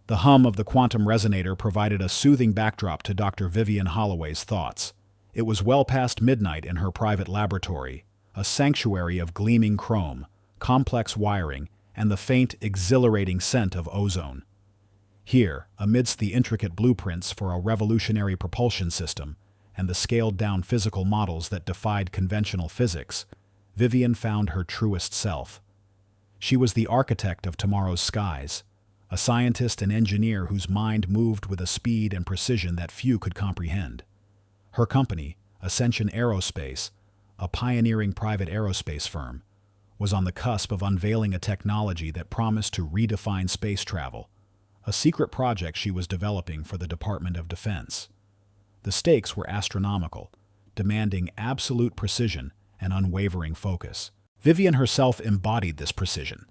The hum of the quantum resonator provided a soothing backdrop to Dr. Vivian Holloway's thoughts. It was well past midnight in her private laboratory, a sanctuary of gleaming chrome, complex wiring, and the faint, exhilarating scent of ozone. Here, amidst the intricate blueprints for a revolutionary propulsion system and the scaled-down physical models that defied conventional physics, Vivian found her truest self. She was the architect of tomorrow's skies, a scientist and engineer whose mind moved with a speed and precision that few could comprehend. Her company, Ascension Aerospace, a pioneering private aerospace firm, was on the cusp of unveiling a technology that promised to redefine space travel, a secret project she was developing for the Department of Defense. The stakes were astronomical, demanding absolute precision and unwavering focus. Vivian herself embodied this precision.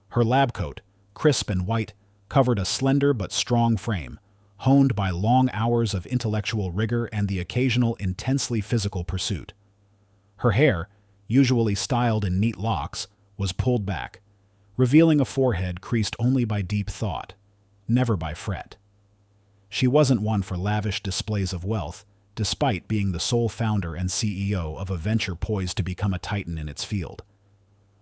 Her lab coat, crisp and white, covered a slender but strong frame, honed by long hours of intellectual rigor and the occasional intensely physical pursuit. Her hair, usually styled in neat locks, was pulled back, revealing a forehead creased only by deep thought, never by fret. She wasn't one for lavish displays of wealth, despite being the sole founder and CEO of a venture poised to become a titan in its field.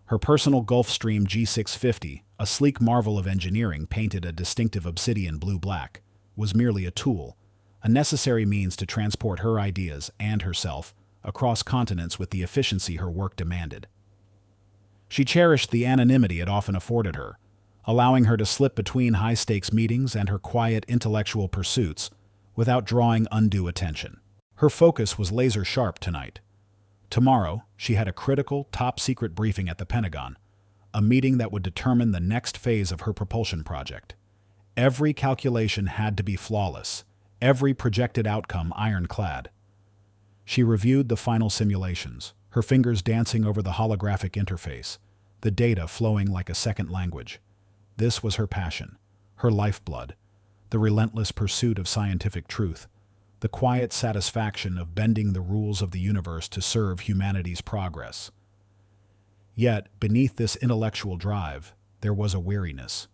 Her personal Gulfstream G650, a sleek marvel of engineering painted a distinctive obsidian blue-black, was merely a tool, a necessary means to transport her ideas and herself across continents with the efficiency her work demanded. She cherished the anonymity it often afforded her, allowing her to slip between high-stakes meetings and her quiet intellectual pursuits without drawing undue attention. Her focus was laser-sharp tonight. Tomorrow, she had a critical, top-secret briefing at the Pentagon, a meeting that would determine the next phase of her propulsion project. Every calculation had to be flawless, every projected outcome ironclad. She reviewed the final simulations, her fingers dancing over the holographic interface, the data flowing like a second language. This was her passion, her lifeblood, the relentless pursuit of scientific truth, the quiet satisfaction of bending the rules of the universe to serve humanity's progress. Yet, beneath this intellectual drive, there was a weariness,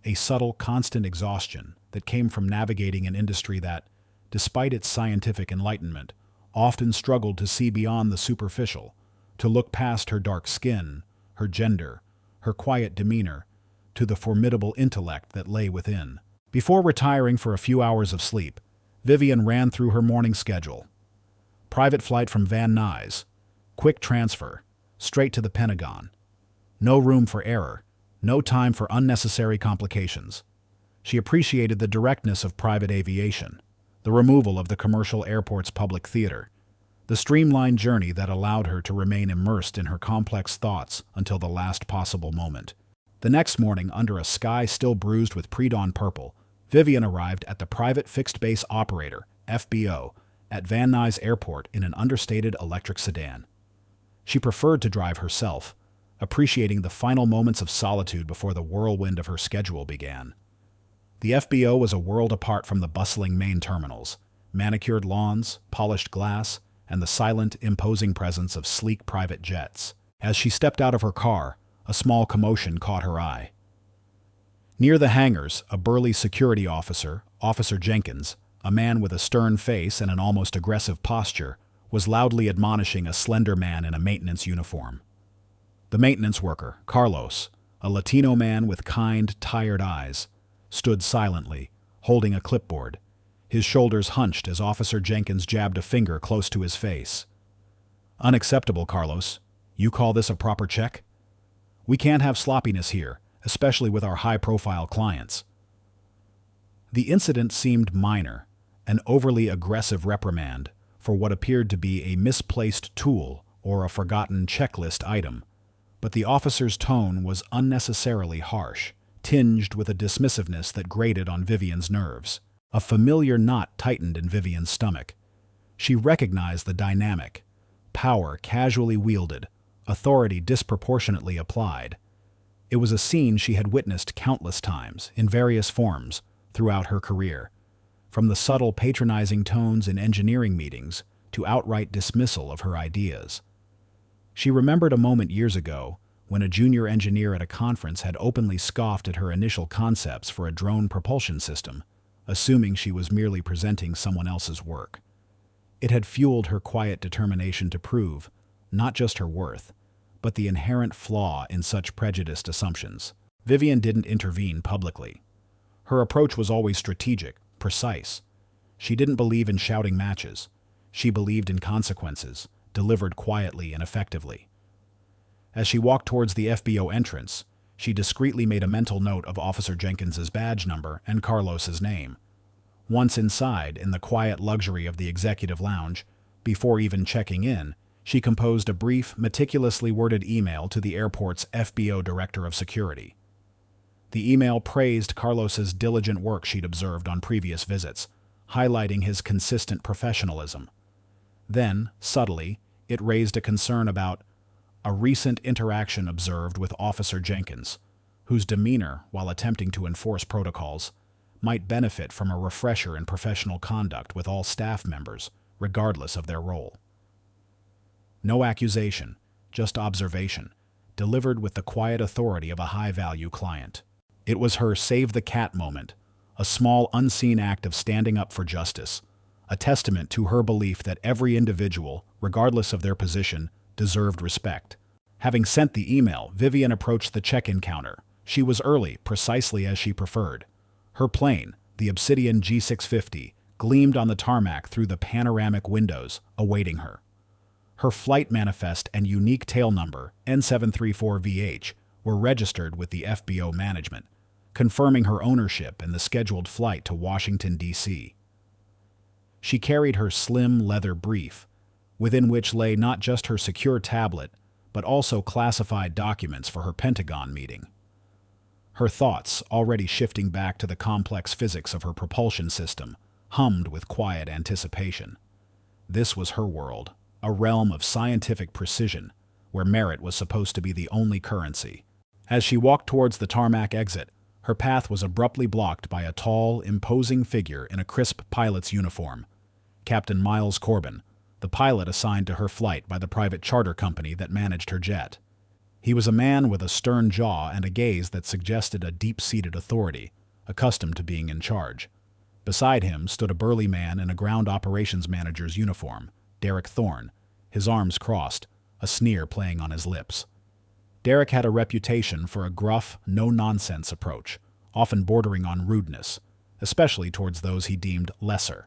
a subtle, constant exhaustion that came from navigating an industry that, despite its scientific enlightenment, often struggled to see beyond the superficial, to look past her dark skin, her gender, her quiet demeanor, to the formidable intellect that lay within. Before retiring for a few hours of sleep, Vivian ran through her morning schedule. Private flight from Van Nuys, quick transfer, straight to the Pentagon. No room for error, no time for unnecessary complications. She appreciated the directness of private aviation, the removal of the commercial airport's public theater, the streamlined journey that allowed her to remain immersed in her complex thoughts until the last possible moment. The next morning, under a sky still bruised with pre-dawn purple, Vivian arrived at the Private Fixed Base Operator, FBO, at Van Nuys Airport in an understated electric sedan. She preferred to drive herself, appreciating the final moments of solitude before the whirlwind of her schedule began. The FBO was a world apart from the bustling main terminals, manicured lawns, polished glass, and the silent, imposing presence of sleek private jets. As she stepped out of her car, a small commotion caught her eye. Near the hangars, a burly security officer, Officer Jenkins, a man with a stern face and an almost aggressive posture, was loudly admonishing a slender man in a maintenance uniform. The maintenance worker, Carlos, a Latino man with kind, tired eyes, stood silently, holding a clipboard, his shoulders hunched as Officer Jenkins jabbed a finger close to his face. "Unacceptable, Carlos. You call this a proper check? We can't have sloppiness here, especially with our high-profile clients." The incident seemed minor, an overly aggressive reprimand for what appeared to be a misplaced tool or a forgotten checklist item, but the officer's tone was unnecessarily harsh, tinged with a dismissiveness that grated on Vivian's nerves. A familiar knot tightened in Vivian's stomach. She recognized the dynamic, power casually wielded, authority disproportionately applied. It was a scene she had witnessed countless times, in various forms, throughout her career, from the subtle patronizing tones in engineering meetings to outright dismissal of her ideas. She remembered a moment years ago when a junior engineer at a conference had openly scoffed at her initial concepts for a drone propulsion system, assuming she was merely presenting someone else's work. It had fueled her quiet determination to prove, not just her worth, but the inherent flaw in such prejudiced assumptions. Vivian didn't intervene publicly. Her approach was always strategic, precise. She didn't believe in shouting matches. She believed in consequences, delivered quietly and effectively. As she walked towards the FBO entrance, she discreetly made a mental note of Officer Jenkins's badge number and Carlos's name. Once inside, in the quiet luxury of the executive lounge, before even checking in, she composed a brief, meticulously worded email to the airport's FBO Director of Security. The email praised Carlos's diligent work she'd observed on previous visits, highlighting his consistent professionalism. Then, subtly, it raised a concern about a recent interaction observed with Officer Jenkins, whose demeanor, while attempting to enforce protocols, might benefit from a refresher in professional conduct with all staff members, regardless of their role. No accusation, just observation, delivered with the quiet authority of a high-value client. It was her save-the-cat moment, a small unseen act of standing up for justice, a testament to her belief that every individual, regardless of their position, deserved respect. Having sent the email, Vivian approached the check-in counter. She was early, precisely as she preferred. Her plane, the Obsidian G650, gleamed on the tarmac through the panoramic windows, awaiting her. Her flight manifest and unique tail number, N734VH, were registered with the FBO management, confirming her ownership in the scheduled flight to Washington, D.C. She carried her slim leather brief, within which lay not just her secure tablet, but also classified documents for her Pentagon meeting. Her thoughts, already shifting back to the complex physics of her propulsion system, hummed with quiet anticipation. This was her world, a realm of scientific precision, where merit was supposed to be the only currency. As she walked towards the tarmac exit, her path was abruptly blocked by a tall, imposing figure in a crisp pilot's uniform, Captain Miles Corbin, the pilot assigned to her flight by the private charter company that managed her jet. He was a man with a stern jaw and a gaze that suggested a deep-seated authority, accustomed to being in charge. Beside him stood a burly man in a ground operations manager's uniform, Derek Thorne, his arms crossed, a sneer playing on his lips. Derek had a reputation for a gruff, no-nonsense approach, often bordering on rudeness, especially towards those he deemed lesser.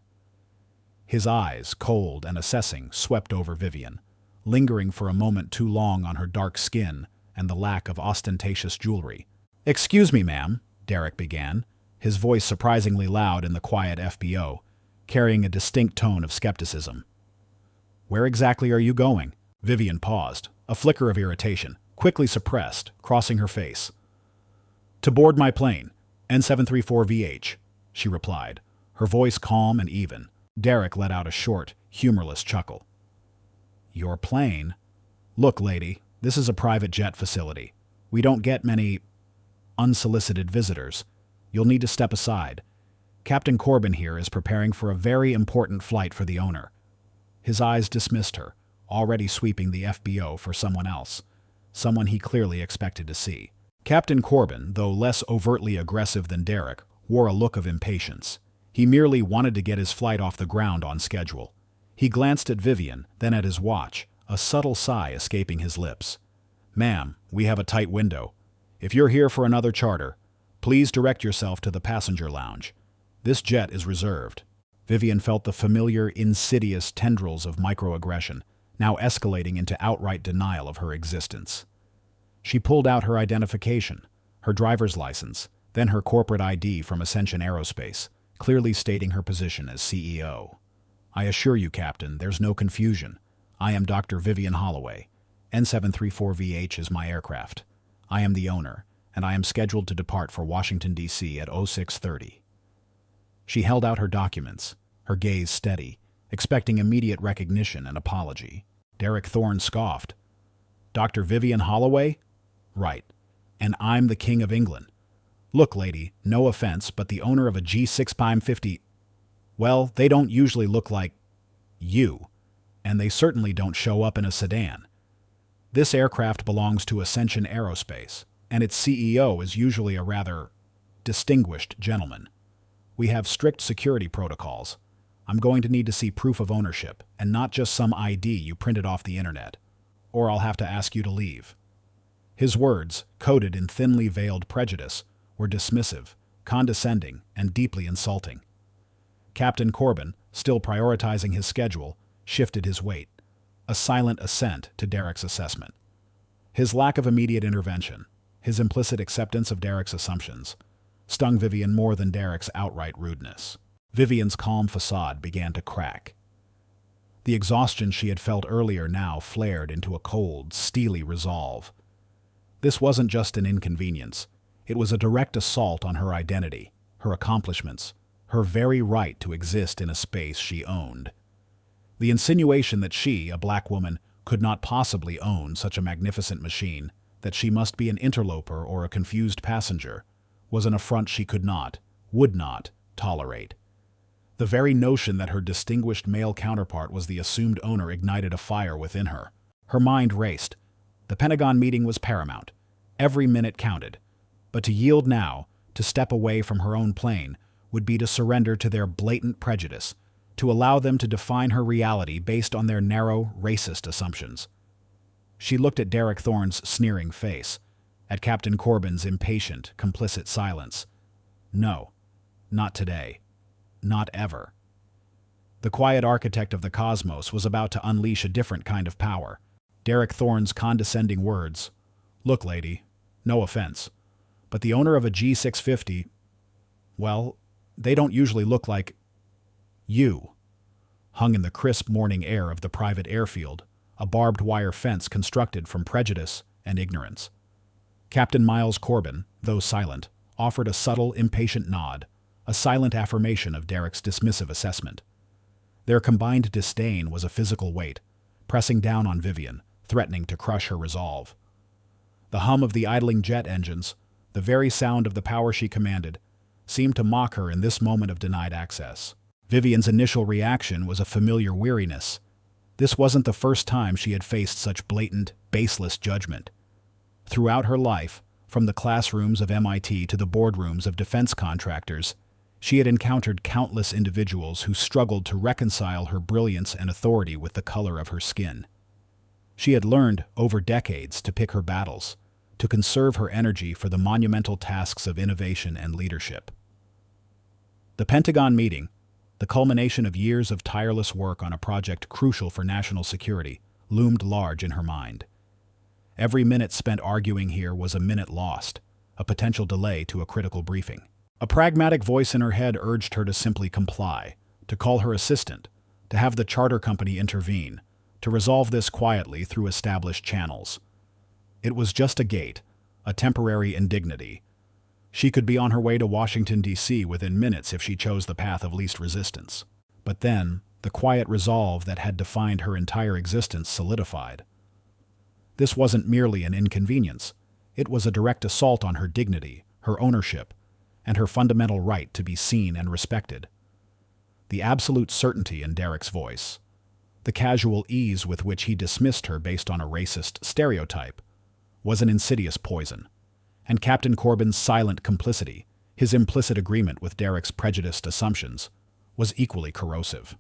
His eyes, cold and assessing, swept over Vivian, lingering for a moment too long on her dark skin and the lack of ostentatious jewelry. "Excuse me, ma'am," Derek began, his voice surprisingly loud in the quiet FBO, carrying a distinct tone of skepticism. "Where exactly are you going?" Vivian paused, a flicker of irritation, quickly suppressed, crossing her face. "To board my plane, N734VH, she replied, her voice calm and even. Derek let out a short, humorless chuckle. "Your plane? Look, lady, this is a private jet facility. We don't get many unsolicited visitors. You'll need to step aside. Captain Corbin here is preparing for a very important flight for the owner." His eyes dismissed her, already sweeping the FBO for someone else, someone he clearly expected to see. Captain Corbin, though less overtly aggressive than Derek, wore a look of impatience. He merely wanted to get his flight off the ground on schedule. He glanced at Vivian, then at his watch, a subtle sigh escaping his lips. "Ma'am, we have a tight window. If you're here for another charter, please direct yourself to the passenger lounge. This jet is reserved." Vivian felt the familiar, insidious tendrils of microaggression, now escalating into outright denial of her existence. She pulled out her identification, her driver's license, then her corporate ID from Ascension Aerospace, clearly stating her position as CEO. "I assure you, Captain, there's no confusion. I am Dr. Vivian Holloway. N734VH is my aircraft. I am the owner, and I am scheduled to depart for Washington, D.C. at 0630. She held out her documents, her gaze steady, expecting immediate recognition and apology. Derek Thorne scoffed. "Dr. Vivian Holloway? Right. And I'm the King of England. Look, lady, no offense, but the owner of a G650, well, they don't usually look like you, and they certainly don't show up in a sedan. This aircraft belongs to Ascension Aerospace, and its CEO is usually a rather distinguished gentleman. We have strict security protocols. I'm going to need to see proof of ownership, and not just some ID you printed off the internet, or I'll have to ask you to leave." His words, coated in thinly veiled prejudice, were dismissive, condescending, and deeply insulting. Captain Corbin, still prioritizing his schedule, shifted his weight, a silent assent to Derek's assessment. His lack of immediate intervention, his implicit acceptance of Derek's assumptions, stung Vivian more than Derek's outright rudeness. Vivian's calm facade began to crack. The exhaustion she had felt earlier now flared into a cold, steely resolve. This wasn't just an inconvenience. It was a direct assault on her identity, her accomplishments, her very right to exist in a space she owned. The insinuation that she, a black woman, could not possibly own such a magnificent machine, that she must be an interloper or a confused passenger, was an affront she could not, would not, tolerate. The very notion that her distinguished male counterpart was the assumed owner ignited a fire within her. Her mind raced. The Pentagon meeting was paramount. Every minute counted. But to yield now, to step away from her own plane, would be to surrender to their blatant prejudice, to allow them to define her reality based on their narrow, racist assumptions. She looked at Derek Thorne's sneering face, at Captain Corbin's impatient, complicit silence. No, not today. Not ever. The quiet architect of the cosmos was about to unleash a different kind of power. Derek Thorne's condescending words, "Look, lady, no offense, but the owner of a G650, well, they don't usually look like you," hung in the crisp morning air of the private airfield, a barbed wire fence constructed from prejudice and ignorance. Captain Miles Corbin, though silent, offered a subtle, impatient nod, a silent affirmation of Derek's dismissive assessment. Their combined disdain was a physical weight, pressing down on Vivian, threatening to crush her resolve. The hum of the idling jet engines, the very sound of the power she commanded, seemed to mock her in this moment of denied access. Vivian's initial reaction was a familiar weariness. This wasn't the first time she had faced such blatant, baseless judgment. Throughout her life, from the classrooms of MIT to the boardrooms of defense contractors, she had encountered countless individuals who struggled to reconcile her brilliance and authority with the color of her skin. She had learned, over decades, to pick her battles, to conserve her energy for the monumental tasks of innovation and leadership. The Pentagon meeting, the culmination of years of tireless work on a project crucial for national security, loomed large in her mind. Every minute spent arguing here was a minute lost, a potential delay to a critical briefing. A pragmatic voice in her head urged her to simply comply, to call her assistant, to have the charter company intervene, to resolve this quietly through established channels. It was just a gate, a temporary indignity. She could be on her way to Washington, D.C. within minutes if she chose the path of least resistance. But then, the quiet resolve that had defined her entire existence solidified. This wasn't merely an inconvenience. It was a direct assault on her dignity, her ownership, and her fundamental right to be seen and respected. The absolute certainty in Derek's voice, the casual ease with which he dismissed her based on a racist stereotype, was an insidious poison. And Captain Corbin's silent complicity, his implicit agreement with Derek's prejudiced assumptions, was equally corrosive.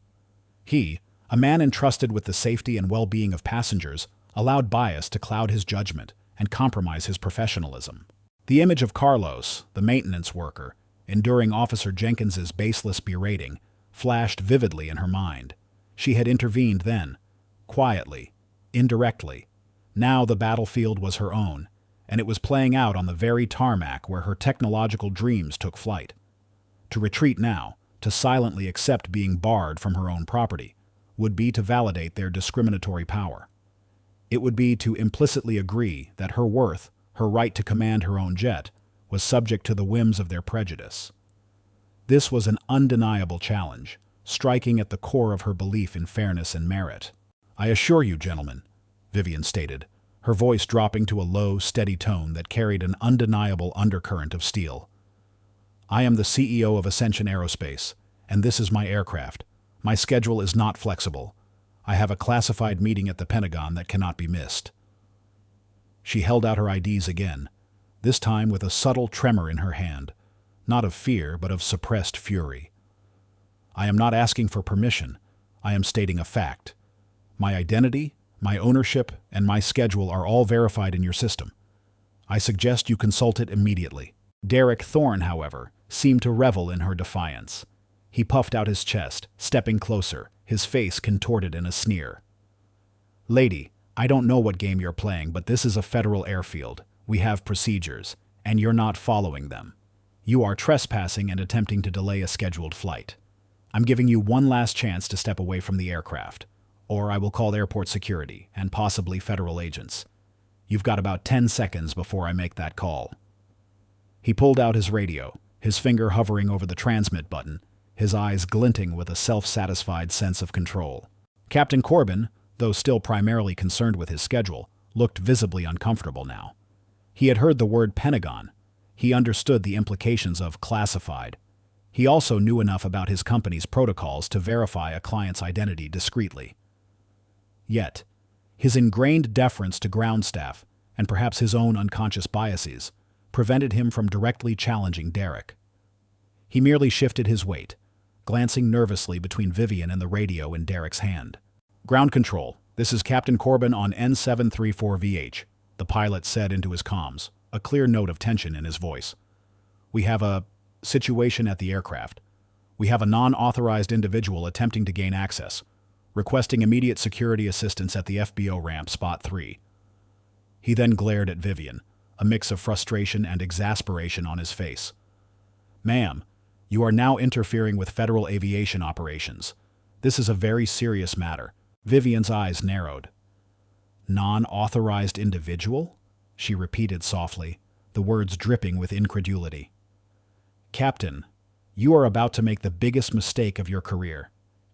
He, a man entrusted with the safety and well-being of passengers, allowed bias to cloud his judgment and compromise his professionalism. The image of Carlos, the maintenance worker, enduring Officer Jenkins's baseless berating, flashed vividly in her mind. She had intervened then, quietly, indirectly. Now the battlefield was her own, and it was playing out on the very tarmac where her technological dreams took flight. To retreat now, to silently accept being barred from her own property, would be to validate their discriminatory power. It would be to implicitly agree that her worth, her right to command her own jet, was subject to the whims of their prejudice. This was an undeniable challenge, striking at the core of her belief in fairness and merit. "I assure you, gentlemen," Vivian stated, her voice dropping to a low, steady tone that carried an undeniable undercurrent of steel. "I am the CEO of Ascension Aerospace, and this is my aircraft. My schedule is not flexible. I have a classified meeting at the Pentagon that cannot be missed." She held out her IDs again, this time with a subtle tremor in her hand, not of fear but of suppressed fury. I am not asking for permission. I am stating a fact. My identity, my ownership, and my schedule are all verified in your system. I suggest you consult it immediately. Derek Thorne, however, seemed to revel in her defiance. He puffed out his chest, stepping closer, his face contorted in a sneer. Lady, I don't know what game you're playing, but this is a federal airfield. We have procedures, and you're not following them. You are trespassing and attempting to delay a scheduled flight. I'm giving you one last chance to step away from the aircraft, or I will call airport security and possibly federal agents. You've got about 10 seconds before I make that call. He pulled out his radio, his finger hovering over the transmit button, his eyes glinting with a self-satisfied sense of control. Captain Corbin, though still primarily concerned with his schedule, looked visibly uncomfortable now. He had heard the word Pentagon. He understood the implications of classified. He also knew enough about his company's protocols to verify a client's identity discreetly. Yet, his ingrained deference to ground staff, and perhaps his own unconscious biases, prevented him from directly challenging Derek. He merely shifted his weight, glancing nervously between Vivian and the radio in Derek's hand. "Ground control, this is Captain Corbin on N734VH, the pilot said into his comms, a clear note of tension in his voice. We have a situation at the aircraft. We have a non-authorized individual attempting to gain access, requesting immediate security assistance at the FBO ramp, Spot 3. He then glared at Vivian, a mix of frustration and exasperation on his face. "Ma'am, you are now interfering with federal aviation operations. This is a very serious matter." Vivian's eyes narrowed. "Non-authorized individual?" she repeated softly, the words dripping with incredulity. "Captain, you are about to make the biggest mistake of your career.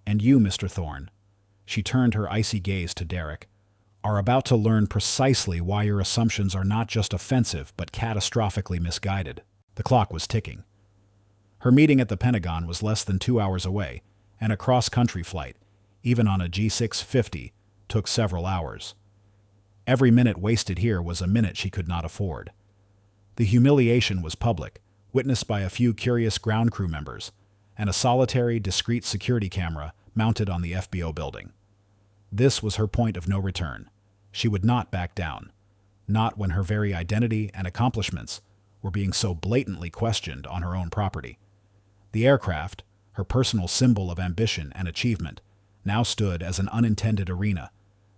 And you, Mr. Thorne," she turned her icy gaze to Derek, "are about to learn precisely why your assumptions are not just offensive but catastrophically misguided." The clock was ticking. Her meeting at the Pentagon was less than 2 hours away, and a cross-country flight, even on a G650, took several hours. Every minute wasted here was a minute she could not afford. The humiliation was public, witnessed by a few curious ground crew members, and a solitary, discreet security camera mounted on the FBO building. This was her point of no return. She would not back down, not when her very identity and accomplishments were being so blatantly questioned on her own property. The aircraft, her personal symbol of ambition and achievement, now stood as an unintended arena,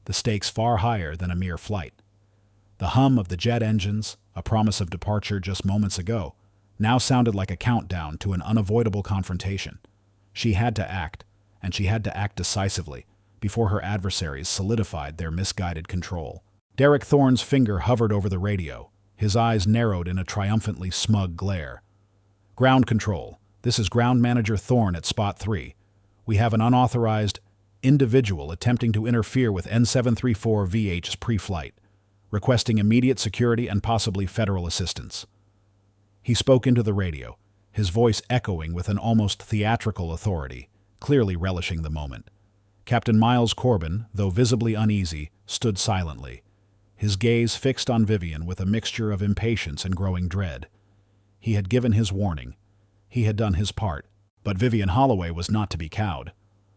the stakes far higher than a mere flight. The hum of the jet engines, a promise of departure just moments ago, now sounded like a countdown to an unavoidable confrontation. She had to act, and she had to act decisively, before her adversaries solidified their misguided control. Derek Thorne's finger hovered over the radio, his eyes narrowed in a triumphantly smug glare. "Ground control, this is Ground Manager Thorne at Spot 3. We have an unauthorized individual attempting to interfere with N734VH's pre-flight, requesting immediate security and possibly federal assistance." He spoke into the radio, his voice echoing with an almost theatrical authority, clearly relishing the moment. Captain Miles Corbin, though visibly uneasy, stood silently, his gaze fixed on Vivian with a mixture of impatience and growing dread. He had given his warning. He had done his part, but Vivian Holloway was not to be cowed.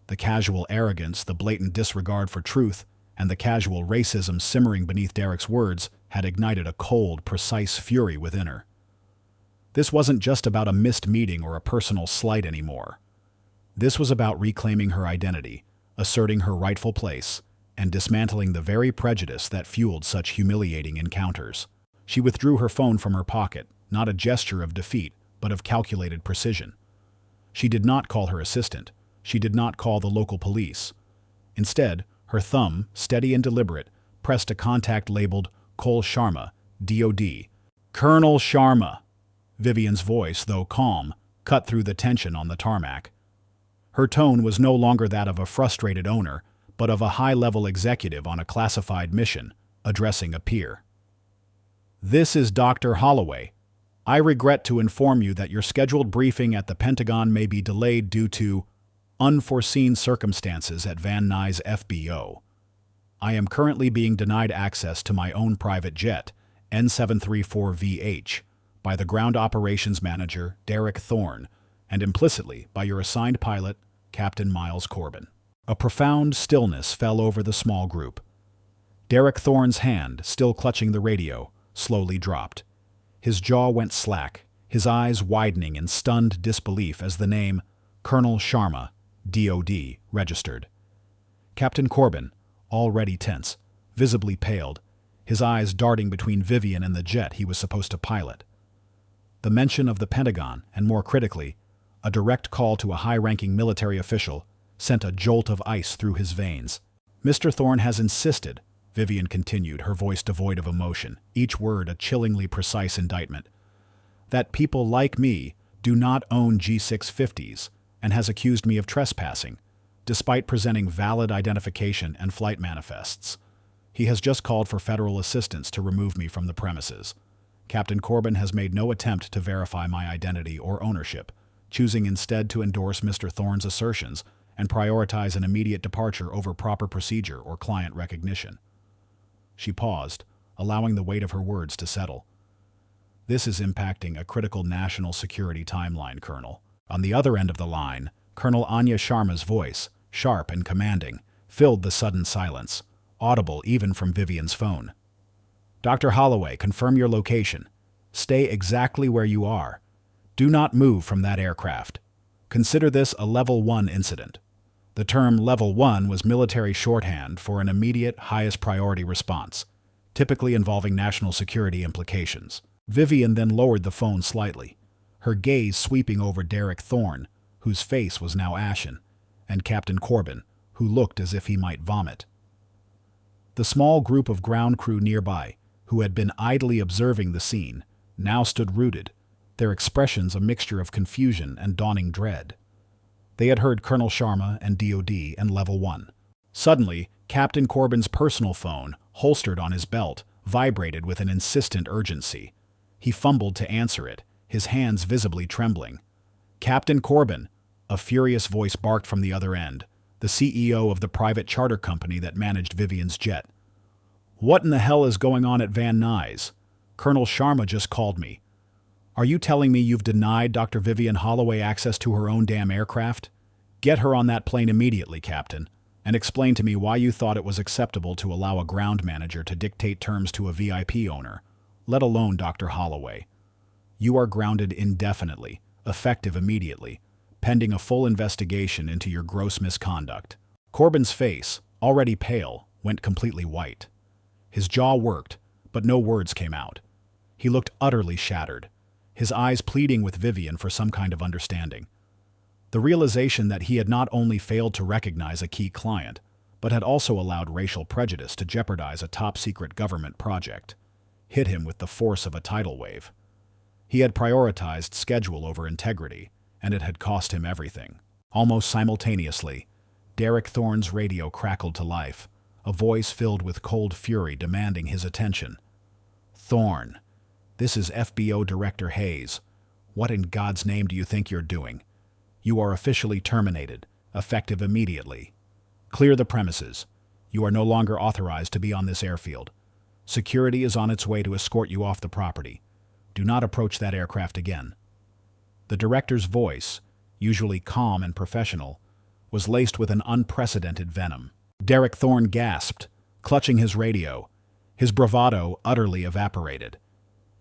The casual arrogance, the blatant disregard for truth, and the casual racism simmering beneath Derek's words had ignited a cold, precise fury within her. This wasn't just about a missed meeting or a personal slight anymore. This was about reclaiming her identity, asserting her rightful place, and dismantling the very prejudice that fueled such humiliating encounters. She withdrew her phone from her pocket, not a gesture of defeat, but of calculated precision. She did not call her assistant. She did not call the local police. Instead, her thumb, steady and deliberate, pressed a contact labeled Cole Sharma, DOD. "Colonel Sharma!" Vivian's voice, though calm, cut through the tension on the tarmac. Her tone was no longer that of a frustrated owner, but of a high-level executive on a classified mission, addressing a peer. "This is Dr. Holloway. I regret to inform you that your scheduled briefing at the Pentagon may be delayed due to unforeseen circumstances at Van Nuys FBO. I am currently being denied access to my own private jet, N734VH, by the ground operations manager, Derek Thorne, and implicitly by your assigned pilot, Captain Miles Corbin." A profound stillness fell over the small group. Derek Thorne's hand, still clutching the radio, slowly dropped. His jaw went slack, his eyes widening in stunned disbelief as the name Colonel Sharma, DOD, registered. Captain Corbin, already tense, visibly paled, his eyes darting between Vivian and the jet he was supposed to pilot. The mention of the Pentagon, and more critically, a direct call to a high-ranking military official, sent a jolt of ice through his veins. "Mr. Thorne has insisted," Vivian continued, her voice devoid of emotion, each word a chillingly precise indictment, "that people like me do not own G650s, and has accused me of trespassing, despite presenting valid identification and flight manifests. He has just called for federal assistance to remove me from the premises. Captain Corbin has made no attempt to verify my identity or ownership, choosing instead to endorse Mr. Thorne's assertions and prioritize an immediate departure over proper procedure or client recognition." She paused, allowing the weight of her words to settle. "This is impacting a critical national security timeline, Colonel." On the other end of the line, Colonel Anya Sharma's voice, sharp and commanding, filled the sudden silence, audible even from Vivian's phone. "Dr. Holloway, confirm your location. Stay exactly where you are. Do not move from that aircraft. Consider this a Level 1 incident." The term Level 1 was military shorthand for an immediate, highest priority response, typically involving national security implications. Vivian then lowered the phone slightly, her gaze sweeping over Derek Thorne, whose face was now ashen, and Captain Corbin, who looked as if he might vomit. The small group of ground crew nearby, who had been idly observing the scene, now stood rooted, their expressions a mixture of confusion and dawning dread. They had heard Colonel Sharma and DOD and Level 1. Suddenly, Captain Corbin's personal phone, holstered on his belt, vibrated with an insistent urgency. He fumbled to answer it, his hands visibly trembling. "Captain Corbin," a furious voice barked from the other end, the CEO of the private charter company that managed Vivian's jet. "What in the hell is going on at Van Nuys? Colonel Sharma just called me. Are you telling me you've denied Dr. Vivian Holloway access to her own damn aircraft? Get her on that plane immediately, Captain, and explain to me why you thought it was acceptable to allow a ground manager to dictate terms to a VIP owner, let alone Dr. Holloway. You are grounded indefinitely, effective immediately, pending a full investigation into your gross misconduct." Corbin's face, already pale, went completely white. His jaw worked, but no words came out. He looked utterly shattered, his eyes pleading with Vivian for some kind of understanding. The realization that he had not only failed to recognize a key client, but had also allowed racial prejudice to jeopardize a top-secret government project, hit him with the force of a tidal wave. He had prioritized schedule over integrity, and it had cost him everything. Almost simultaneously, Derek Thorne's radio crackled to life, a voice filled with cold fury demanding his attention. "Thorne, this is FBO Director Hayes. What in God's name do you think you're doing? You are officially terminated, effective immediately. Clear the premises. You are no longer authorized to be on this airfield. Security is on its way to escort you off the property. Do not approach that aircraft again." The director's voice, usually calm and professional, was laced with an unprecedented venom. Derek Thorne gasped, clutching his radio, his bravado utterly evaporated.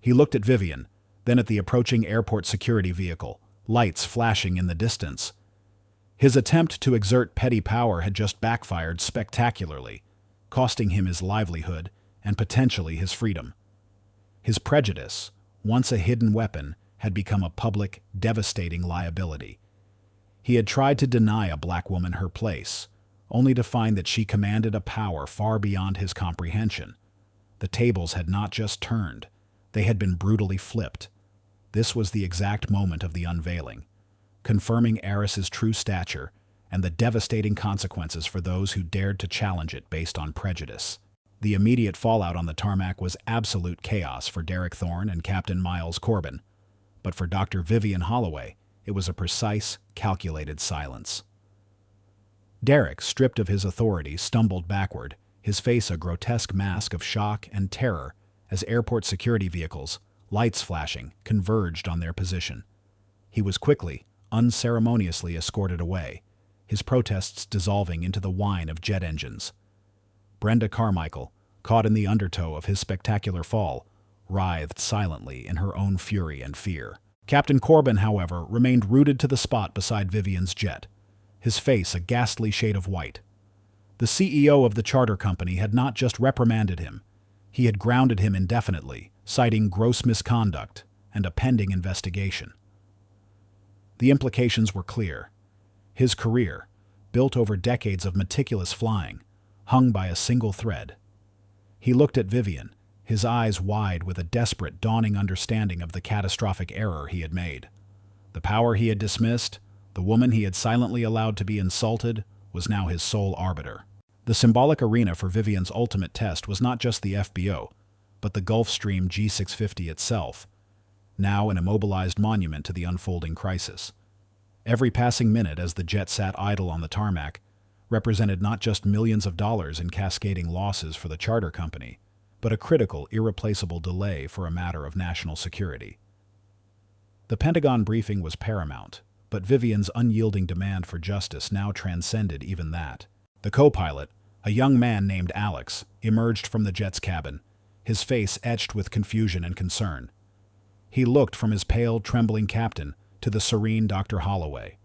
He looked at Vivian, then at the approaching airport security vehicle, lights flashing in the distance. His attempt to exert petty power had just backfired spectacularly, costing him his livelihood and potentially his freedom. His prejudice, once a hidden weapon, had become a public, devastating liability. He had tried to deny a black woman her place, only to find that she commanded a power far beyond his comprehension. The tables had not just turned, they had been brutally flipped. This was the exact moment of the unveiling, confirming Eris's true stature and the devastating consequences for those who dared to challenge it based on prejudice. The immediate fallout on the tarmac was absolute chaos for Derek Thorne and Captain Miles Corbin, but for Dr. Vivian Holloway, it was a precise, calculated silence. Derek, stripped of his authority, stumbled backward, his face a grotesque mask of shock and terror as airport security vehicles, lights flashing, converged on their position. He was quickly, unceremoniously escorted away, his protests dissolving into the whine of jet engines. Brenda Carmichael, caught in the undertow of his spectacular fall, writhed silently in her own fury and fear. Captain Corbin, however, remained rooted to the spot beside Vivian's jet, his face a ghastly shade of white. The CEO of the charter company had not just reprimanded him, he had grounded him indefinitely, citing gross misconduct and a pending investigation. The implications were clear. His career, built over decades of meticulous flying, hung by a single thread. He looked at Vivian, his eyes wide with a desperate, dawning understanding of the catastrophic error he had made. The power he had dismissed, the woman he had silently allowed to be insulted, was now his sole arbiter. The symbolic arena for Vivian's ultimate test was not just the FBO, but the Gulfstream G650 itself, now an immobilized monument to the unfolding crisis. Every passing minute as the jet sat idle on the tarmac represented not just millions of dollars in cascading losses for the charter company, but a critical, irreplaceable delay for a matter of national security. The Pentagon briefing was paramount, but Vivian's unyielding demand for justice now transcended even that. The co-pilot, a young man named Alex, emerged from the jet's cabin, his face etched with confusion and concern. He looked from his pale, trembling captain to the serene Dr. Holloway.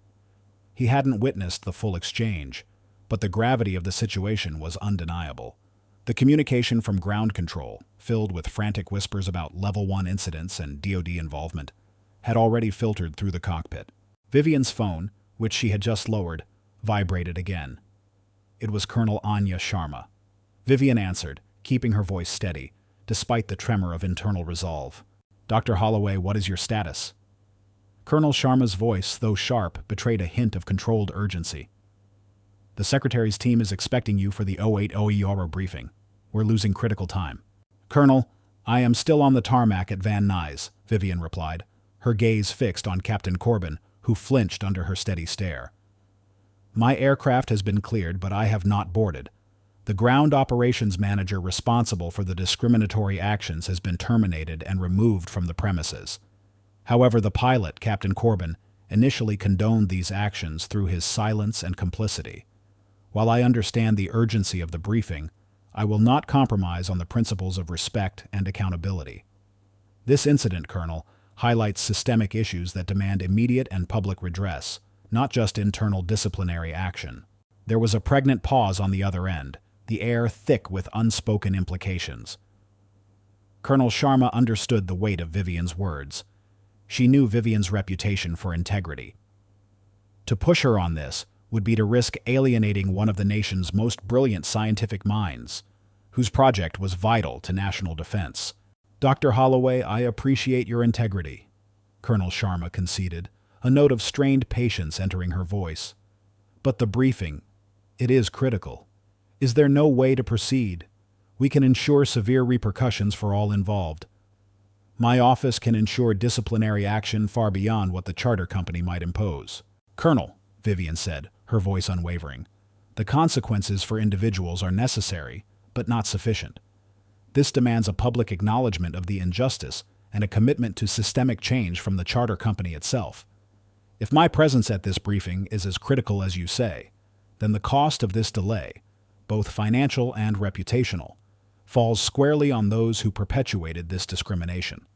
He hadn't witnessed the full exchange, but the gravity of the situation was undeniable. The communication from ground control, filled with frantic whispers about Level 1 incidents and DoD involvement, had already filtered through the cockpit. Vivian's phone, which she had just lowered, vibrated again. It was Colonel Anya Sharma. Vivian answered, keeping her voice steady, despite the tremor of internal resolve. "Dr. Holloway, what is your status?" Colonel Sharma's voice, though sharp, betrayed a hint of controlled urgency. "The Secretary's team is expecting you for the 08 OER briefing. We're losing critical time." "Colonel, I am still on the tarmac at Van Nuys," Vivian replied, her gaze fixed on Captain Corbin, who flinched under her steady stare. "My aircraft has been cleared, but I have not boarded. The ground operations manager responsible for the discriminatory actions has been terminated and removed from the premises. However, the pilot, Captain Corbin, initially condoned these actions through his silence and complicity. While I understand the urgency of the briefing, I will not compromise on the principles of respect and accountability. This incident, Colonel, highlights systemic issues that demand immediate and public redress, not just internal disciplinary action." There was a pregnant pause on the other end, the air thick with unspoken implications. Colonel Sharma understood the weight of Vivian's words. She knew Vivian's reputation for integrity. To push her on this would be to risk alienating one of the nation's most brilliant scientific minds, whose project was vital to national defense. "Dr. Holloway, I appreciate your integrity," Colonel Sharma conceded, a note of strained patience entering her voice. "But the briefing, it is critical. Is there no way to proceed? We can ensure severe repercussions for all involved. My office can ensure disciplinary action far beyond what the charter company might impose." "Colonel," Vivian said, her voice unwavering, "the consequences for individuals are necessary, but not sufficient. This demands a public acknowledgement of the injustice and a commitment to systemic change from the charter company itself. If my presence at this briefing is as critical as you say, then the cost of this delay, both financial and reputational, falls squarely on those who perpetuated this discrimination.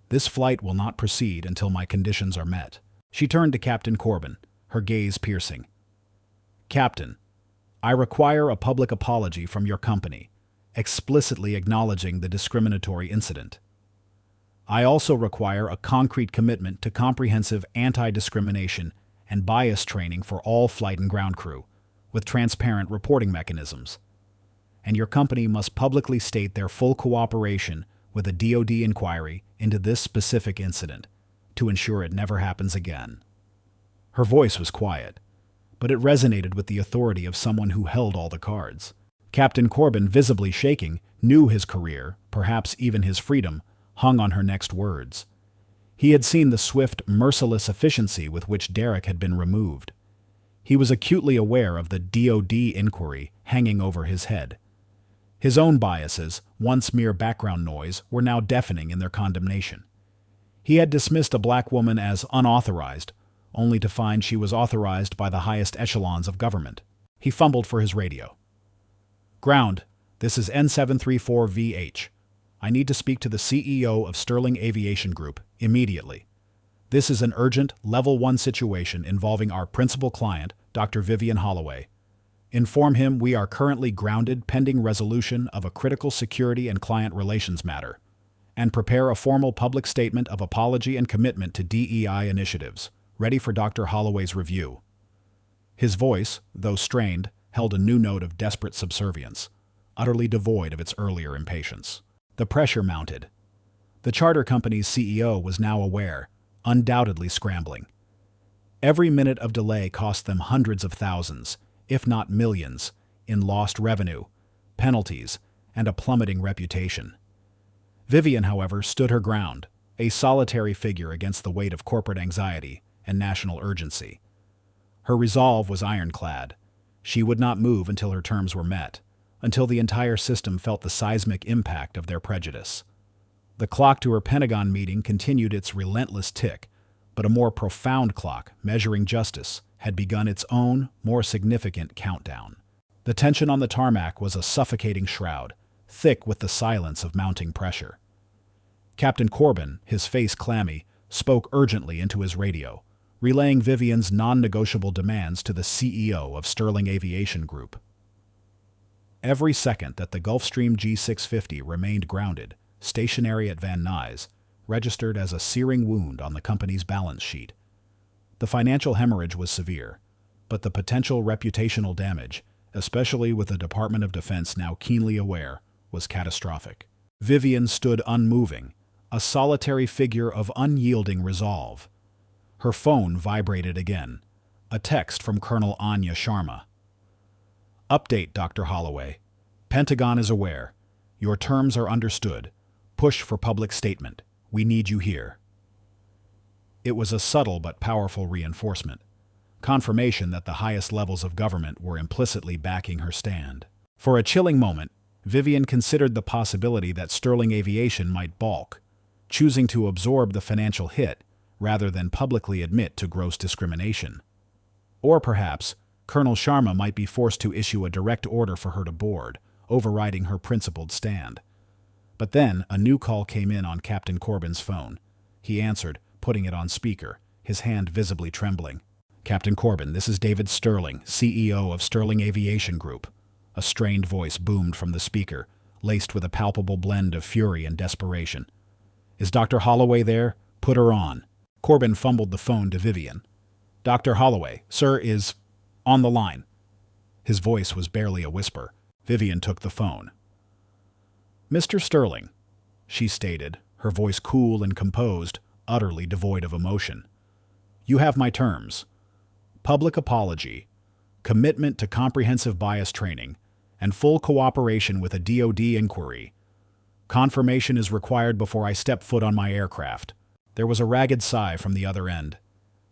This flight will not proceed until my conditions are met." She turned to Captain Corbin, her gaze piercing. "Captain, I require a public apology from your company, explicitly acknowledging the discriminatory incident. I also require a concrete commitment to comprehensive anti-discrimination and bias training for all flight and ground crew, with transparent reporting mechanisms. And your company must publicly state their full cooperation with a DoD inquiry into this specific incident to ensure it never happens again." Her voice was quiet, but it resonated with the authority of someone who held all the cards. Captain Corbin, visibly shaking, knew his career, perhaps even his freedom, hung on her next words. He had seen the swift, merciless efficiency with which Derek had been removed. He was acutely aware of the DoD inquiry hanging over his head. His own biases, once mere background noise, were now deafening in their condemnation. He had dismissed a black woman as unauthorized, only to find she was authorized by the highest echelons of government. He fumbled for his radio. "Ground, this is N734VH. I need to speak to the CEO of Sterling Aviation Group immediately. This is an urgent, Level 1 situation involving our principal client, Dr. Vivian Holloway. Inform him we are currently grounded pending resolution of a critical security and client relations matter, and prepare a formal public statement of apology and commitment to DEI initiatives, ready for Dr. Holloway's review." His voice, though strained, held a new note of desperate subservience, utterly devoid of its earlier impatience. The pressure mounted. The charter company's CEO was now aware, undoubtedly scrambling. Every minute of delay cost them hundreds of thousands, if not millions, in lost revenue, penalties, and a plummeting reputation. Vivian, however, stood her ground, a solitary figure against the weight of corporate anxiety and national urgency. Her resolve was ironclad. She would not move until her terms were met, until the entire system felt the seismic impact of their prejudice. The clock to her Pentagon meeting continued its relentless tick, but a more profound clock, measuring justice, had begun its own, more significant countdown. The tension on the tarmac was a suffocating shroud, thick with the silence of mounting pressure. Captain Corbin, his face clammy, spoke urgently into his radio, relaying Vivian's non-negotiable demands to the CEO of Sterling Aviation Group. Every second that the Gulfstream G650 remained grounded, stationary at Van Nuys, registered as a searing wound on the company's balance sheet. The financial hemorrhage was severe, but the potential reputational damage, especially with the Department of Defense now keenly aware, was catastrophic. Vivian stood unmoving, a solitary figure of unyielding resolve. Her phone vibrated again, a text from Colonel Anya Sharma. "Update, Dr. Holloway. Pentagon is aware. Your terms are understood. Push for public statement. We need you here." It was a subtle but powerful reinforcement, confirmation that the highest levels of government were implicitly backing her stand. For a chilling moment, Vivian considered the possibility that Sterling Aviation might balk, choosing to absorb the financial hit rather than publicly admit to gross discrimination. Or perhaps, Colonel Sharma might be forced to issue a direct order for her to board, overriding her principled stand. But then a new call came in on Captain Corbin's phone. He answered, putting it on speaker, his hand visibly trembling. "Captain Corbin, this is David Sterling, CEO of Sterling Aviation Group." A strained voice boomed from the speaker, laced with a palpable blend of fury and desperation. "Is Dr. Holloway there? Put her on." Corbin fumbled the phone to Vivian. "Dr. Holloway, sir, is on the line." His voice was barely a whisper. Vivian took the phone. "Mr. Sterling," she stated, her voice cool and composed, utterly devoid of emotion. "You have my terms. Public apology, commitment to comprehensive bias training, and full cooperation with a DoD inquiry. Confirmation is required before I step foot on my aircraft." There was a ragged sigh from the other end.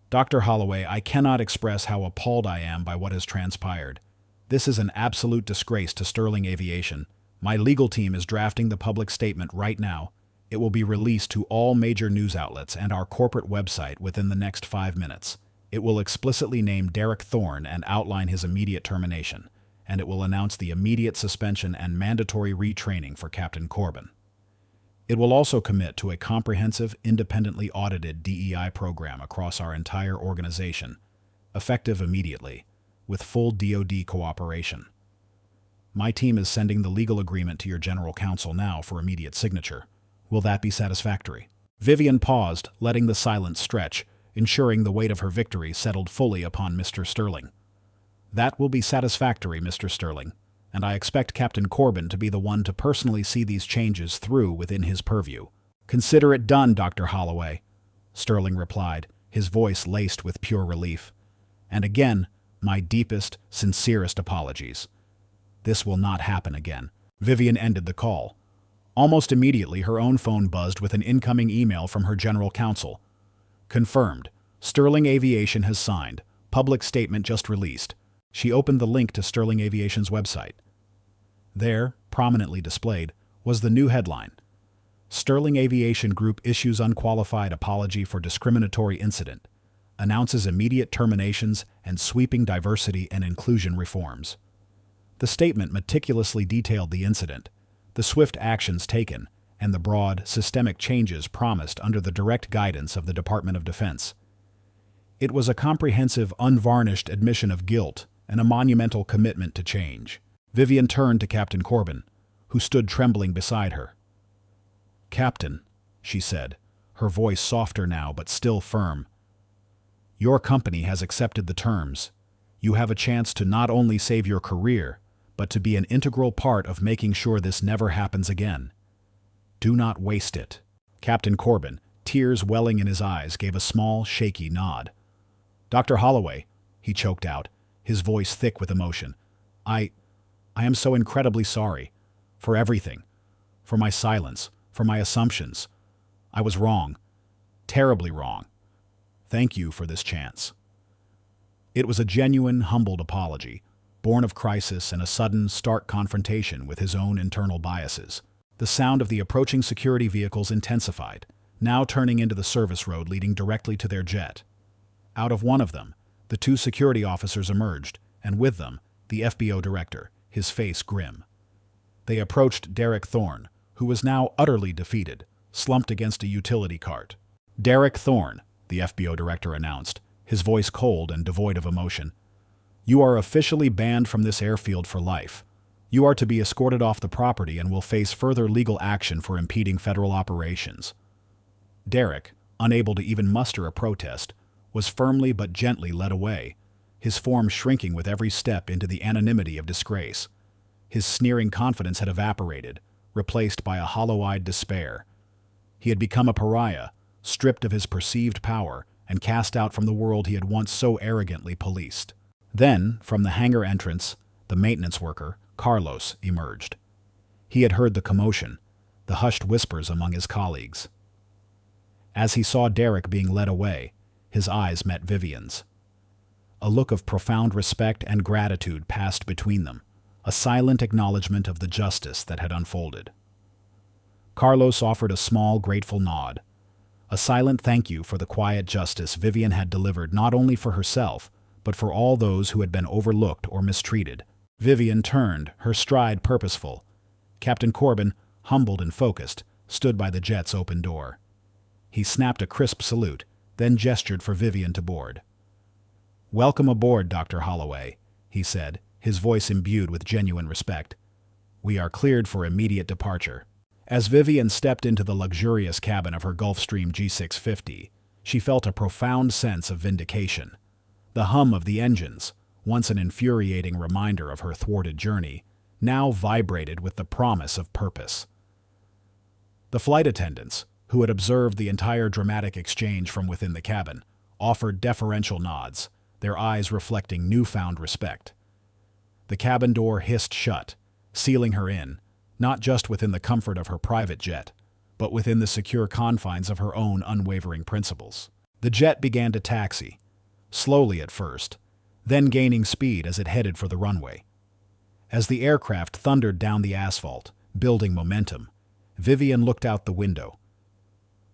"Dr. Holloway, I cannot express how appalled I am by what has transpired. This is an absolute disgrace to Sterling Aviation. My legal team is drafting the public statement right now. It will be released to all major news outlets and our corporate website within the next 5 minutes. It will explicitly name Derek Thorne and outline his immediate termination, and it will announce the immediate suspension and mandatory retraining for Captain Corbin. It will also commit to a comprehensive, independently audited DEI program across our entire organization, effective immediately, with full DoD cooperation. My team is sending the legal agreement to your general counsel now for immediate signature. Will that be satisfactory?" Vivian paused, letting the silence stretch, ensuring the weight of her victory settled fully upon Mr. Sterling. "That will be satisfactory, Mr. Sterling, and I expect Captain Corbin to be the one to personally see these changes through within his purview." "Consider it done, Dr. Holloway," Sterling replied, his voice laced with pure relief. "And again, my deepest, sincerest apologies. This will not happen again." Vivian ended the call. Almost immediately, her own phone buzzed with an incoming email from her general counsel. "Confirmed. Sterling Aviation has signed. Public statement just released." She opened the link to Sterling Aviation's website. There, prominently displayed, was the new headline. Sterling Aviation Group issues unqualified apology for discriminatory incident, announces immediate terminations and sweeping diversity and inclusion reforms. The statement meticulously detailed the incident, the swift actions taken, and the broad, systemic changes promised under the direct guidance of the Department of Defense. It was a comprehensive, unvarnished admission of guilt and a monumental commitment to change. Vivian turned to Captain Corbin, who stood trembling beside her. "Captain," she said, her voice softer now but still firm, "your company has accepted the terms. You have a chance to not only save your career, but to be an integral part of making sure this never happens again. Do not waste it." Captain Corbin, tears welling in his eyes, gave a small, shaky nod. "Dr. Holloway," he choked out, his voice thick with emotion, I am so incredibly sorry. For everything. For my silence. For my assumptions. I was wrong. Terribly wrong. Thank you for this chance." It was a genuine, humbled apology, born of crisis and a sudden, stark confrontation with his own internal biases. The sound of the approaching security vehicles intensified, now turning into the service road leading directly to their jet. Out of one of them, the two security officers emerged, and with them, the FBO director, his face grim. They approached Derek Thorne, who was now utterly defeated, slumped against a utility cart. "Derek Thorne," the FBO director announced, his voice cold and devoid of emotion. "You are officially banned from this airfield for life. You are to be escorted off the property and will face further legal action for impeding federal operations." Derek, unable to even muster a protest, was firmly but gently led away, his form shrinking with every step into the anonymity of disgrace. His sneering confidence had evaporated, replaced by a hollow-eyed despair. He had become a pariah, stripped of his perceived power and cast out from the world he had once so arrogantly policed. Then, from the hangar entrance, the maintenance worker, Carlos, emerged. He had heard the commotion, the hushed whispers among his colleagues. As he saw Derek being led away, his eyes met Vivian's. A look of profound respect and gratitude passed between them, a silent acknowledgement of the justice that had unfolded. Carlos offered a small, grateful nod, a silent thank you for the quiet justice Vivian had delivered not only for herself, but for all those who had been overlooked or mistreated. Vivian turned, her stride purposeful. Captain Corbin, humbled and focused, stood by the jet's open door. He snapped a crisp salute, then gestured for Vivian to board. "Welcome aboard, Dr. Holloway," he said, his voice imbued with genuine respect. "We are cleared for immediate departure." As Vivian stepped into the luxurious cabin of her Gulfstream G650, she felt a profound sense of vindication. The hum of the engines, once an infuriating reminder of her thwarted journey, now vibrated with the promise of purpose. The flight attendants, who had observed the entire dramatic exchange from within the cabin, offered deferential nods, their eyes reflecting newfound respect. The cabin door hissed shut, sealing her in, not just within the comfort of her private jet, but within the secure confines of her own unwavering principles. The jet began to taxi, slowly at first, then gaining speed as it headed for the runway. As the aircraft thundered down the asphalt, building momentum, Vivian looked out the window.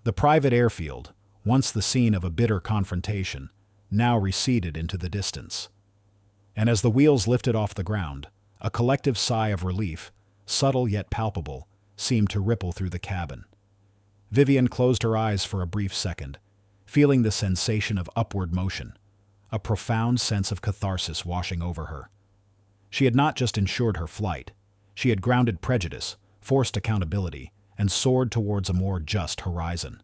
The private airfield, once the scene of a bitter confrontation, now receded into the distance. And as the wheels lifted off the ground, a collective sigh of relief, subtle yet palpable, seemed to ripple through the cabin. Vivian closed her eyes for a brief second, feeling the sensation of upward motion, a profound sense of catharsis washing over her. She had not just ensured her flight, she had grounded prejudice, forced accountability, and soared towards a more just horizon.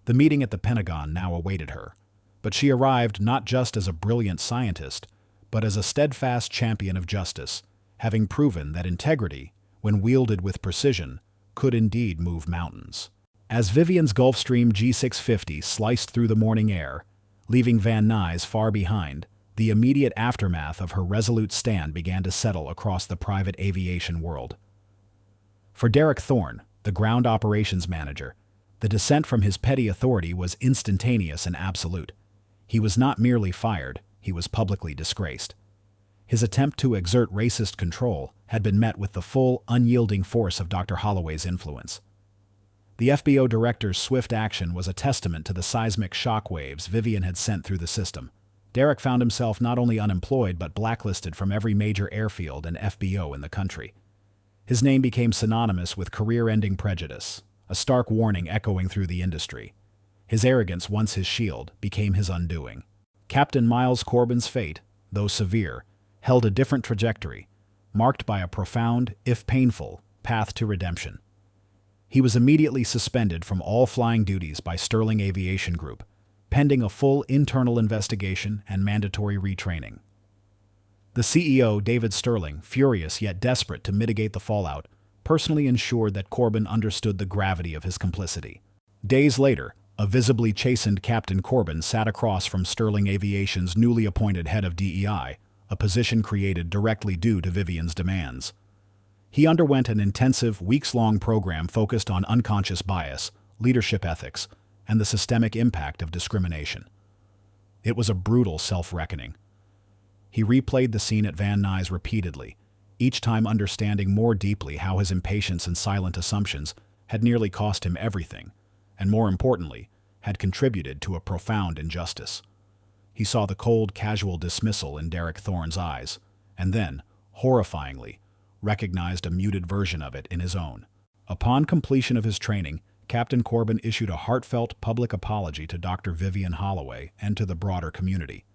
The meeting at the Pentagon now awaited her, but she arrived not just as a brilliant scientist, but as a steadfast champion of justice, having proven that integrity, when wielded with precision, could indeed move mountains. As Vivian's Gulfstream G650 sliced through the morning air, leaving Van Nuys far behind, the immediate aftermath of her resolute stand began to settle across the private aviation world. For Derek Thorne, the ground operations manager, the descent from his petty authority was instantaneous and absolute. He was not merely fired, he was publicly disgraced. His attempt to exert racist control had been met with the full, unyielding force of Dr. Holloway's influence. The FBO director's swift action was a testament to the seismic shockwaves Vivian had sent through the system. Derek found himself not only unemployed but blacklisted from every major airfield and FBO in the country. His name became synonymous with career-ending prejudice, a stark warning echoing through the industry. His arrogance, once his shield, became his undoing. Captain Miles Corbin's fate, though severe, held a different trajectory, marked by a profound, if painful, path to redemption. He was immediately suspended from all flying duties by Sterling Aviation Group, pending a full internal investigation and mandatory retraining. The CEO, David Sterling, furious yet desperate to mitigate the fallout, personally ensured that Corbin understood the gravity of his complicity. Days later, a visibly chastened Captain Corbin sat across from Sterling Aviation's newly appointed head of DEI, a position created directly due to Vivian's demands. He underwent an intensive, weeks-long program focused on unconscious bias, leadership ethics, and the systemic impact of discrimination. It was a brutal self-reckoning. He replayed the scene at Van Nuys repeatedly, each time understanding more deeply how his impatience and silent assumptions had nearly cost him everything, and more importantly, had contributed to a profound injustice. He saw the cold, casual dismissal in Derek Thorne's eyes, and then, horrifyingly, recognized a muted version of it in his own. Upon completion of his training, Captain Corbin issued a heartfelt public apology to Dr. Vivian Holloway and to the broader community.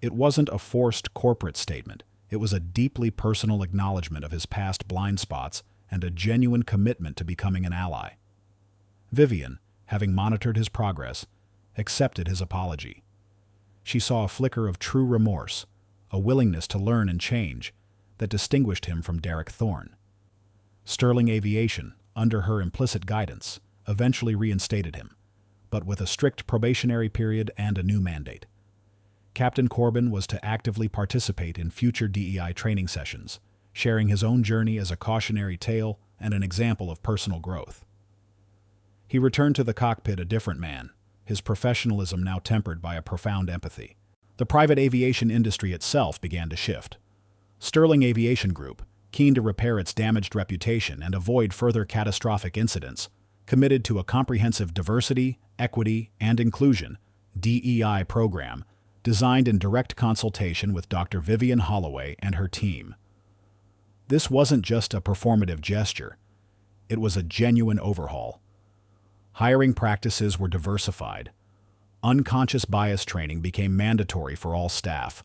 It wasn't a forced corporate statement. It was a deeply personal acknowledgement of his past blind spots and a genuine commitment to becoming an ally. Vivian, having monitored his progress, accepted his apology. She saw a flicker of true remorse, a willingness to learn and change, that distinguished him from Derek Thorne. Sterling Aviation, under her implicit guidance, eventually reinstated him, but with a strict probationary period and a new mandate. Captain Corbin was to actively participate in future DEI training sessions, sharing his own journey as a cautionary tale and an example of personal growth. He returned to the cockpit a different man, his professionalism now tempered by a profound empathy. The private aviation industry itself began to shift. Sterling Aviation Group, keen to repair its damaged reputation and avoid further catastrophic incidents, committed to a comprehensive diversity, equity, and inclusion DEI program designed in direct consultation with Dr. Vivian Holloway and her team. This wasn't just a performative gesture. It was a genuine overhaul. Hiring practices were diversified. Unconscious bias training became mandatory for all staff,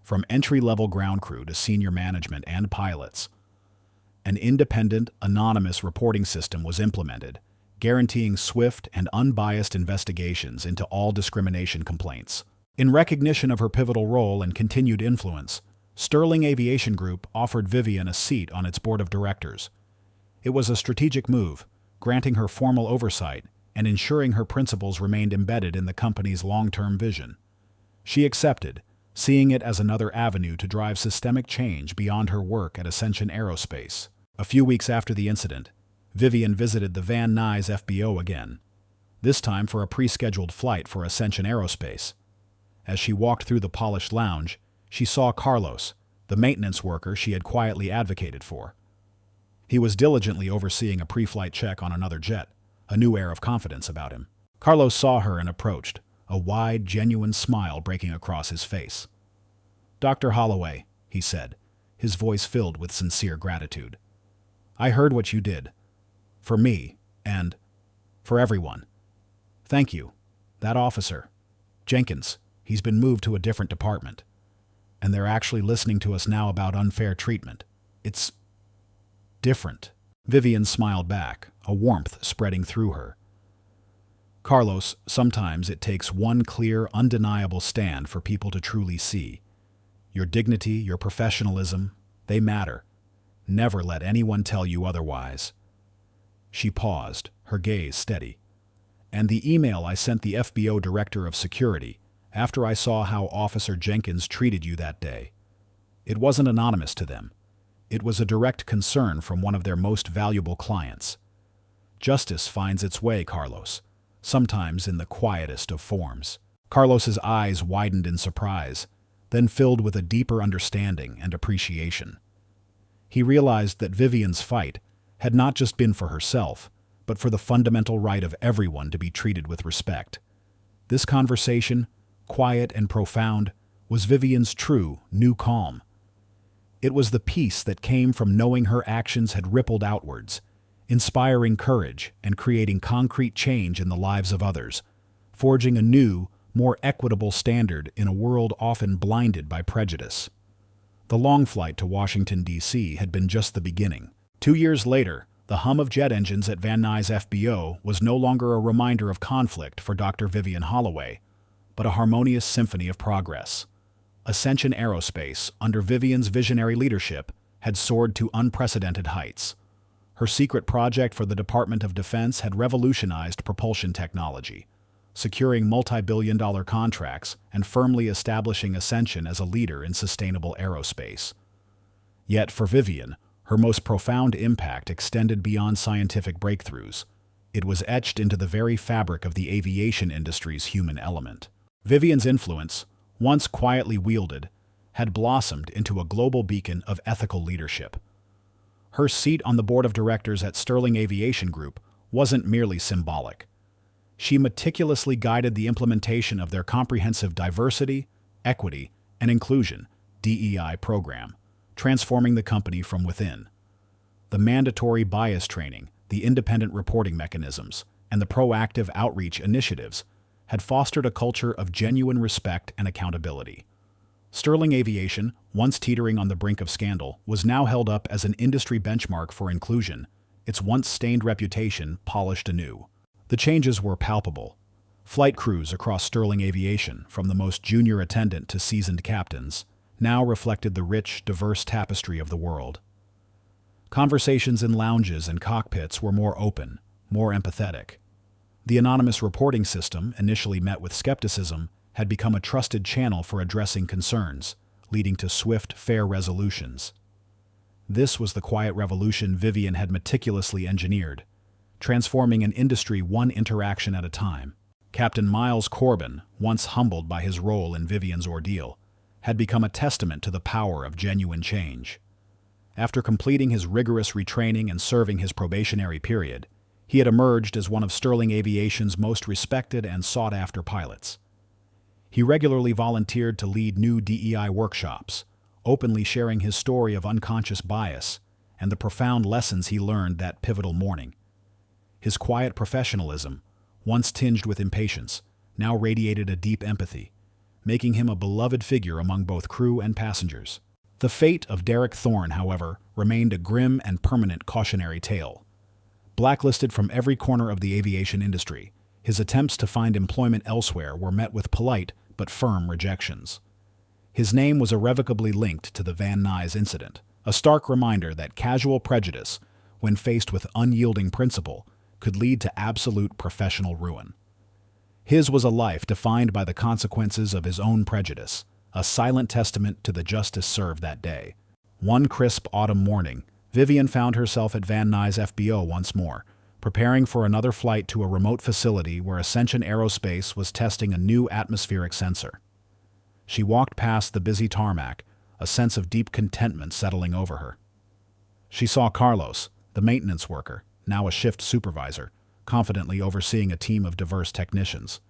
from entry-level ground crew to senior management and pilots. An independent, anonymous reporting system was implemented, guaranteeing swift and unbiased investigations into all discrimination complaints. In recognition of her pivotal role and continued influence, Sterling Aviation Group offered Vivian a seat on its board of directors. It was a strategic move, granting her formal oversight and ensuring her principles remained embedded in the company's long-term vision. She accepted, seeing it as another avenue to drive systemic change beyond her work at Ascension Aerospace. A few weeks after the incident, Vivian visited the Van Nuys FBO again, this time for a pre-scheduled flight for Ascension Aerospace. As she walked through the polished lounge, she saw Carlos, the maintenance worker she had quietly advocated for. He was diligently overseeing a pre-flight check on another jet, a new air of confidence about him. Carlos saw her and approached, a wide, genuine smile breaking across his face. "Dr. Holloway," he said, his voice filled with sincere gratitude. "I heard what you did. For me, and for everyone. Thank you. That officer, Jenkins, he's been moved to a different department. And they're actually listening to us now about unfair treatment. It's different." Vivian smiled back, a warmth spreading through her. "Carlos, sometimes it takes one clear, undeniable stand for people to truly see. Your dignity, your professionalism, they matter. Never let anyone tell you otherwise." She paused, her gaze steady. "And the email I sent the FBO Director of Security after I saw how Officer Jenkins treated you that day. It wasn't anonymous to them. It was a direct concern from one of their most valuable clients. Justice finds its way, Carlos, sometimes in the quietest of forms." Carlos's eyes widened in surprise, then filled with a deeper understanding and appreciation. He realized that Vivian's fight had not just been for herself, but for the fundamental right of everyone to be treated with respect. This conversation, quiet and profound, was Vivian's true, new calm. It was the peace that came from knowing her actions had rippled outwards, inspiring courage and creating concrete change in the lives of others, forging a new, more equitable standard in a world often blinded by prejudice. The long flight to Washington, D.C. had been just the beginning. 2 years later, the hum of jet engines at Van Nuys FBO was no longer a reminder of conflict for Dr. Vivian Holloway, but a harmonious symphony of progress. Ascension Aerospace, under Vivian's visionary leadership, had soared to unprecedented heights. Her secret project for the Department of Defense had revolutionized propulsion technology, securing multi-billion-dollar contracts and firmly establishing Ascension as a leader in sustainable aerospace. Yet for Vivian, her most profound impact extended beyond scientific breakthroughs. It was etched into the very fabric of the aviation industry's human element. Vivian's influence, once quietly wielded, had blossomed into a global beacon of ethical leadership. Her seat on the board of directors at Sterling Aviation Group wasn't merely symbolic. She meticulously guided the implementation of their comprehensive diversity, equity, and inclusion (DEI) program, transforming the company from within. The mandatory bias training, the independent reporting mechanisms, and the proactive outreach initiatives had fostered a culture of genuine respect and accountability. Sterling Aviation, once teetering on the brink of scandal, was now held up as an industry benchmark for inclusion, its once stained reputation polished anew. The changes were palpable. Flight crews across Sterling Aviation, from the most junior attendant to seasoned captains, now reflected the rich, diverse tapestry of the world. Conversations in lounges and cockpits were more open, more empathetic. The anonymous reporting system, initially met with skepticism, had become a trusted channel for addressing concerns, leading to swift, fair resolutions. This was the quiet revolution Vivian had meticulously engineered, transforming an industry one interaction at a time. Captain Miles Corbin, once humbled by his role in Vivian's ordeal, had become a testament to the power of genuine change. After completing his rigorous retraining and serving his probationary period, he had emerged as one of Sterling Aviation's most respected and sought-after pilots. He regularly volunteered to lead new DEI workshops, openly sharing his story of unconscious bias and the profound lessons he learned that pivotal morning. His quiet professionalism, once tinged with impatience, now radiated a deep empathy, making him a beloved figure among both crew and passengers. The fate of Derek Thorne, however, remained a grim and permanent cautionary tale. Blacklisted from every corner of the aviation industry, his attempts to find employment elsewhere were met with polite but firm rejections. His name was irrevocably linked to the Van Nuys incident, a stark reminder that casual prejudice, when faced with unyielding principle, could lead to absolute professional ruin. His was a life defined by the consequences of his own prejudice, a silent testament to the justice served that day. One crisp autumn morning, Vivian found herself at Van Nuys FBO once more, preparing for another flight to a remote facility where Ascension Aerospace was testing a new atmospheric sensor. She walked past the busy tarmac, a sense of deep contentment settling over her. She saw Carlos, the maintenance worker, now a shift supervisor, confidently overseeing a team of diverse technicians.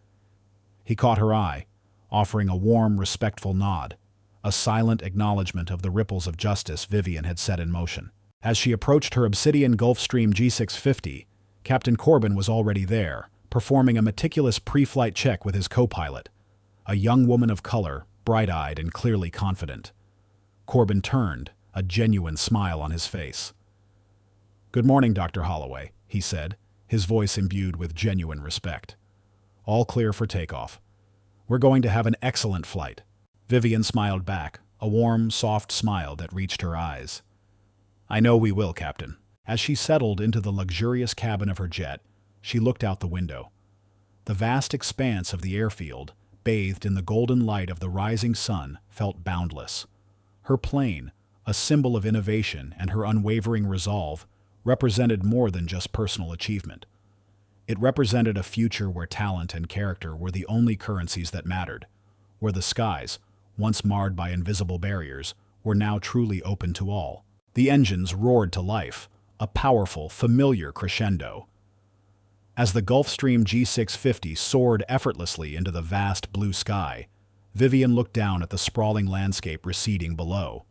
He caught her eye, offering a warm, respectful nod, a silent acknowledgement of the ripples of justice Vivian had set in motion. As she approached her Obsidian Gulfstream G650, Captain Corbin was already there, performing a meticulous pre-flight check with his co-pilot, a young woman of color, bright-eyed and clearly confident. Corbin turned, a genuine smile on his face. "Good morning, Dr. Holloway," he said, his voice imbued with genuine respect. "All clear for takeoff. We're going to have an excellent flight." Vivian smiled back, a warm, soft smile that reached her eyes. "I know we will, Captain." As she settled into the luxurious cabin of her jet, she looked out the window. The vast expanse of the airfield, bathed in the golden light of the rising sun, felt boundless. Her plane, a symbol of innovation and her unwavering resolve, represented more than just personal achievement. It represented a future where talent and character were the only currencies that mattered, where the skies, once marred by invisible barriers, were now truly open to all. The engines roared to life, a powerful, familiar crescendo. As the Gulfstream G650 soared effortlessly into the vast blue sky, Vivian looked down at the sprawling landscape receding below.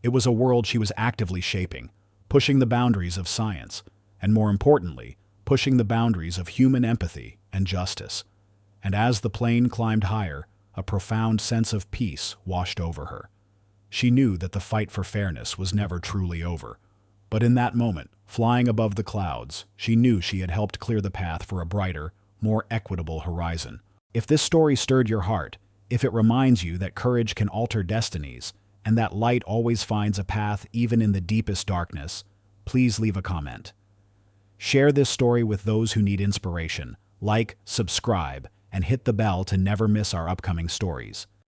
It was a world she was actively shaping, pushing the boundaries of science, and more importantly, pushing the boundaries of human empathy and justice. And as the plane climbed higher, a profound sense of peace washed over her. She knew that the fight for fairness was never truly over. But in that moment, flying above the clouds, she knew she had helped clear the path for a brighter, more equitable horizon. If this story stirred your heart, if it reminds you that courage can alter destinies, and that light always finds a path even in the deepest darkness, please leave a comment. Share this story with those who need inspiration. Like, subscribe, and hit the bell to never miss our upcoming stories.